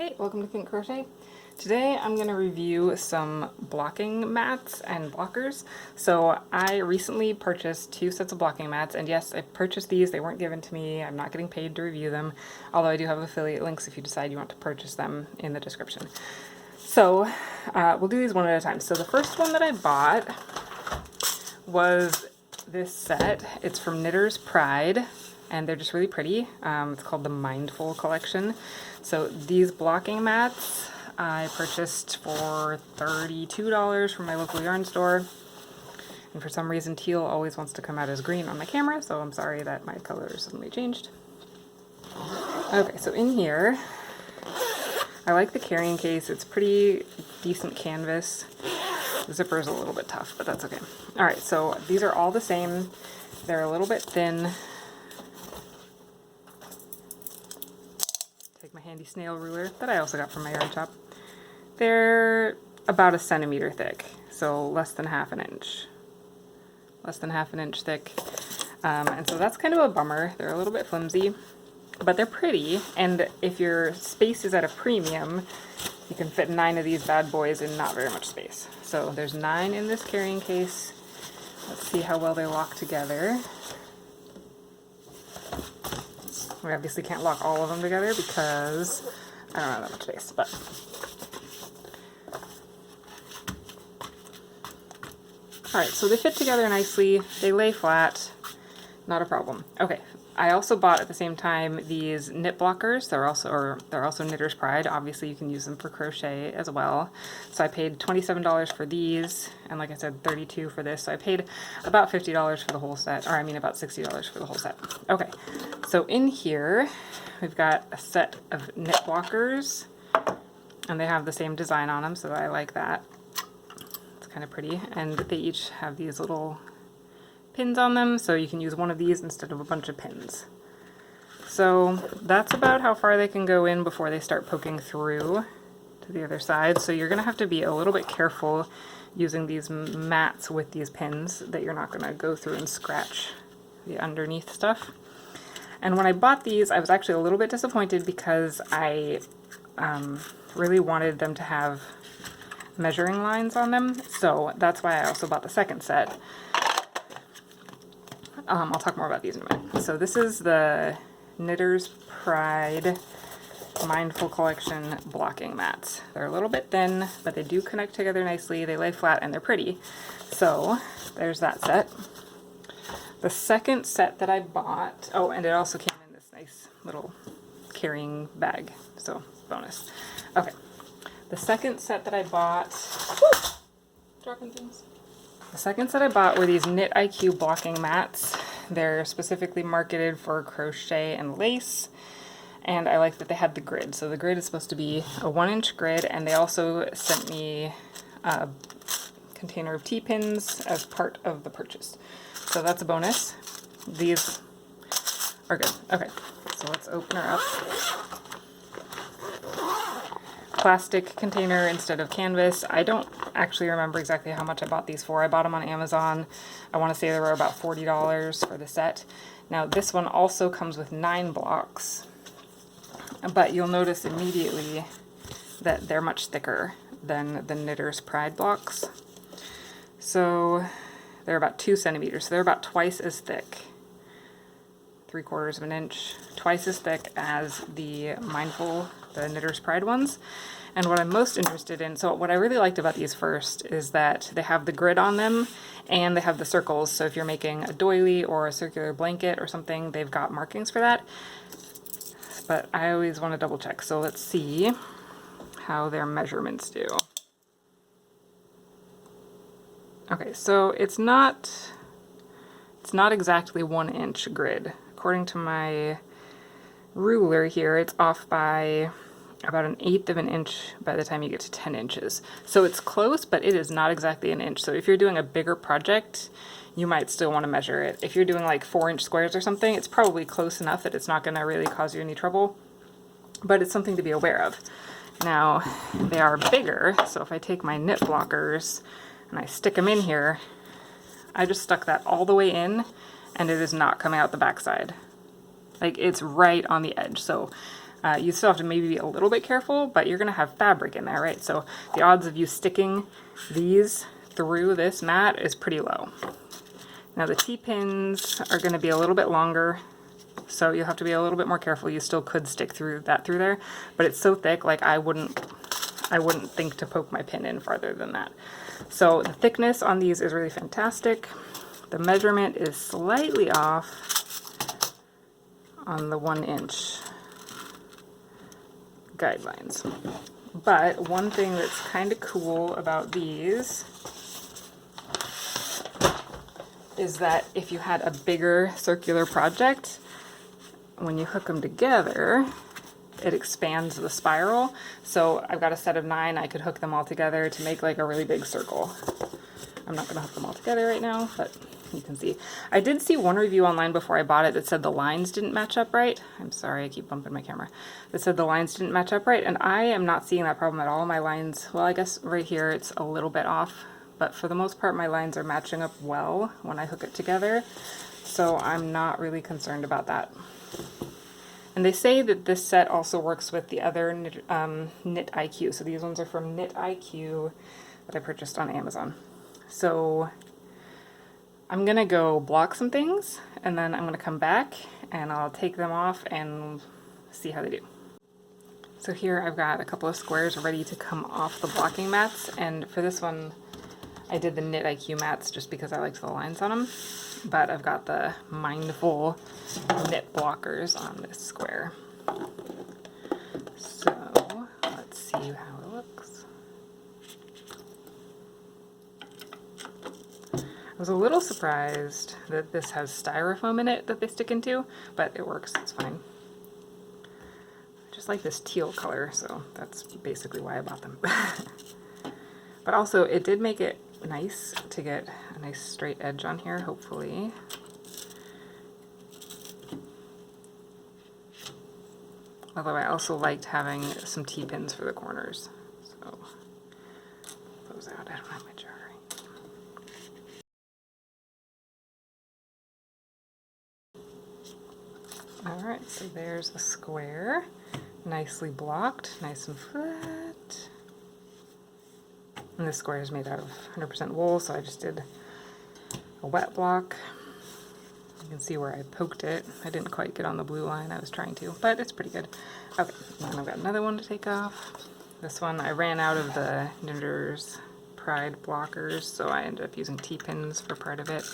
Hey, welcome to Think Crochet. Today I'm going to review some blocking mats and blockers. So I recently purchased 2 sets of blocking mats, and yes, I purchased these. They weren't given to me. I'm not getting paid to review them, although I do have affiliate links if you decide you want to purchase them in the description. So we'll do these one at a time. So the first one that I bought was this set. It's from Knitter's Pride, and they're just really pretty. It's called the Mindful Collection. So these blocking mats I purchased for $32 from my local yarn store. And for some reason teal always wants to come out as green on my camera, so I'm sorry that my color suddenly changed. Okay, so in here, I like the carrying case. It's pretty decent canvas. The zipper is a little bit tough, but that's okay. Alright, so these are all the same. They're a little bit thin. Take my handy snail ruler that I also got from my yarn shop. They're about 1 centimeter thick, so less than half an inch. Less than half an inch thick. And so that's kind of a bummer. They're a little bit flimsy, but they're pretty. And if your space is at a premium, you can fit 9 of these bad boys in not very much space. So there's 9 in this carrying case. Let's see how well they lock together. We obviously can't lock all of them together because I don't have that much space, but alright, so they fit together nicely, they lay flat, not a problem. Okay, I also bought at the same time these knit blockers. They're also Knitter's Pride. Obviously you can use them for crochet as well. So I paid $27 for these, and like I said, $32 for this. So I paid about $50 for the whole set, or I mean about $60 for the whole set. Okay, so in here we've got a set of knit blockers, and they have the same design on them, so I like that. It's kind of pretty, and they each have these little pins on them, so you can use one of these instead of a bunch of pins. So that's about how far they can go in before they start poking through to the other side. So you're going to have to be a little bit careful using these mats with these pins, that you're not going to go through and scratch the underneath stuff. And when I bought these, I was actually a little bit disappointed because I really wanted them to have measuring lines on them, so that's why I also bought the second set. I'll talk more about these in a minute. So this is the Knitter's Pride Mindful Collection blocking mats. They're a little bit thin, but they do connect together nicely. They lay flat and they're pretty. So there's that set. The second set that I bought, oh, and it also came in this nice little carrying bag, so bonus. Okay, the second set that I bought, dropping things. The second set I bought were these Knit IQ blocking mats. They're specifically marketed for crochet and lace, and I like that they had the grid. So the grid is supposed to be a 1-inch grid, and they also sent me a container of T-pins as part of the purchase. So that's a bonus. These are good. Okay, so let's open her up. Plastic container instead of canvas. I don't actually remember exactly how much I bought these for. I bought them on Amazon. I want to say they were about $40 for the set. Now this one also comes with 9 blocks, but you'll notice immediately that they're much thicker than the Knitter's Pride blocks. So they're about 2 centimeters, so they're about twice as thick. 3/4 of an inch, twice as thick as the the Knitter's Pride ones. And what I'm most interested in, so what I really liked about these first is that they have the grid on them and they have the circles. So if you're making a doily or a circular blanket or something, they've got markings for that. But I always want to double check. So let's see how their measurements do. Okay, so it's not exactly 1-inch grid. According to my ruler here, it's off by about 1/8 of an inch by the time you get to 10 inches. So it's close, but it is not exactly an inch. So if you're doing a bigger project, you might still want to measure it. If you're doing like 4-inch squares or something, it's probably close enough that it's not going to really cause you any trouble, but it's something to be aware of. Now, they are bigger, so if I take my knit blockers and I stick them in here, I just stuck that all the way in, and it is not coming out the backside. Like, it's right on the edge. So You still have to maybe be a little bit careful, but you're going to have fabric in there, right? So the odds of you sticking these through this mat is pretty low. Now the T-pins are going to be a little bit longer, so you'll have to be a little bit more careful. You still could stick through there, but it's so thick, like I wouldn't think to poke my pin in farther than that. So the thickness on these is really fantastic. The measurement is slightly off on the 1 inch guidelines. But one thing that's kind of cool about these is that if you had a bigger circular project, when you hook them together, it expands the spiral. So I've got a set of 9, I could hook them all together to make like a really big circle. I'm not gonna hook them all together right now, but you can see. I did see one review online before I bought it that said the lines didn't match up right. I'm sorry, I keep bumping my camera. That said the lines didn't match up right, and I am not seeing that problem at all. My lines, well, I guess right here it's a little bit off, but for the most part my lines are matching up well when I hook it together, so I'm not really concerned about that. And they say that this set also works with the other Knit IQ. So these ones are from Knit IQ that I purchased on Amazon. So I'm gonna go block some things, and then I'm gonna come back and I'll take them off and see how they do. So here I've got a couple of squares ready to come off the blocking mats, and for this one I did the Knit IQ mats just because I liked the lines on them, but I've got the Mindful knit blockers on this square. So let's see how it looks. I was a little surprised that this has styrofoam in it that they stick into, but it works, it's fine. I just like this teal color, so that's basically why I bought them. But also it did make it nice to get a nice straight edge on here, hopefully. Although I also liked having some T-pins for the corners. So those out. I don't have my jar. Alright, so there's a square. Nicely blocked, nice and flat. And this square is made out of 100% wool, so I just did a wet block. You can see where I poked it. I didn't quite get on the blue line, I was trying to, but it's pretty good. Okay, and I've got another one to take off. This one, I ran out of the Knitter's Pride blockers, so I ended up using T-pins for part of it.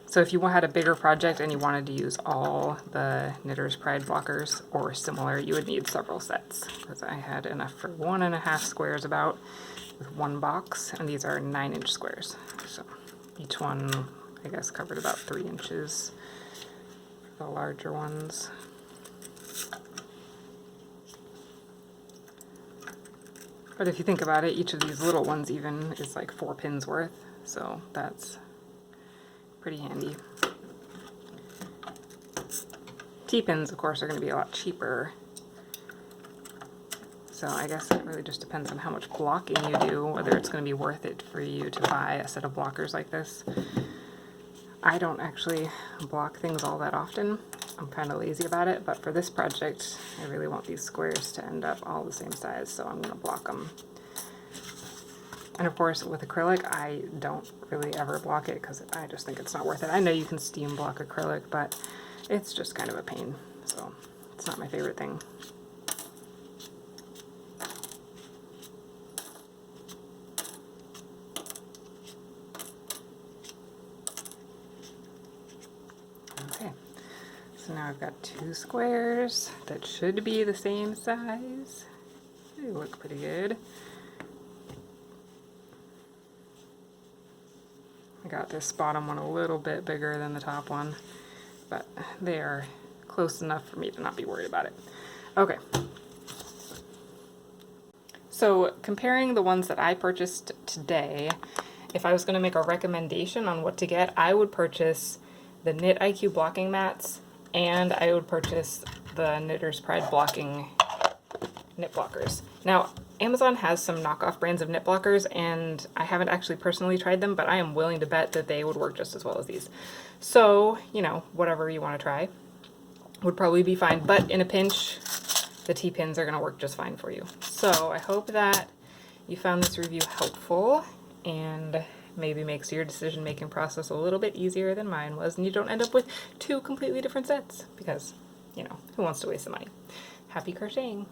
So if you had a bigger project and you wanted to use all the Knitter's Pride blockers or similar, you would need several sets, because I had enough for 1.5 squares about with one box, and these are 9-inch squares. So each one, I guess, covered about 3 inches for the larger ones. But if you think about it, each of these little ones even is like 4 pins worth, so that's pretty handy. T-pins, of course, are going to be a lot cheaper. So I guess it really just depends on how much blocking you do, whether it's going to be worth it for you to buy a set of blockers like this. I don't actually block things all that often. I'm kind of lazy about it, but for this project, I really want these squares to end up all the same size, so I'm going to block them. And of course, with acrylic, I don't really ever block it because I just think it's not worth it. I know you can steam block acrylic, but it's just kind of a pain, so it's not my favorite thing. Okay, so now I've got 2 squares that should be the same size. They look pretty good. I got this bottom one a little bit bigger than the top one, but they are close enough for me to not be worried about it. Okay. So comparing the ones that I purchased today, if I was going to make a recommendation on what to get, I would purchase the Knit IQ blocking mats, and I would purchase the Knitter's Pride blocking knit blockers. Now, Amazon has some knockoff brands of knit blockers, and I haven't actually personally tried them, but I am willing to bet that they would work just as well as these. So, you know, whatever you want to try. would probably be fine, but in a pinch, the T-pins are going to work just fine for you. So I hope that you found this review helpful and maybe makes your decision-making process a little bit easier than mine was, and you don't end up with 2 completely different sets because, you know, who wants to waste the money? Happy crocheting!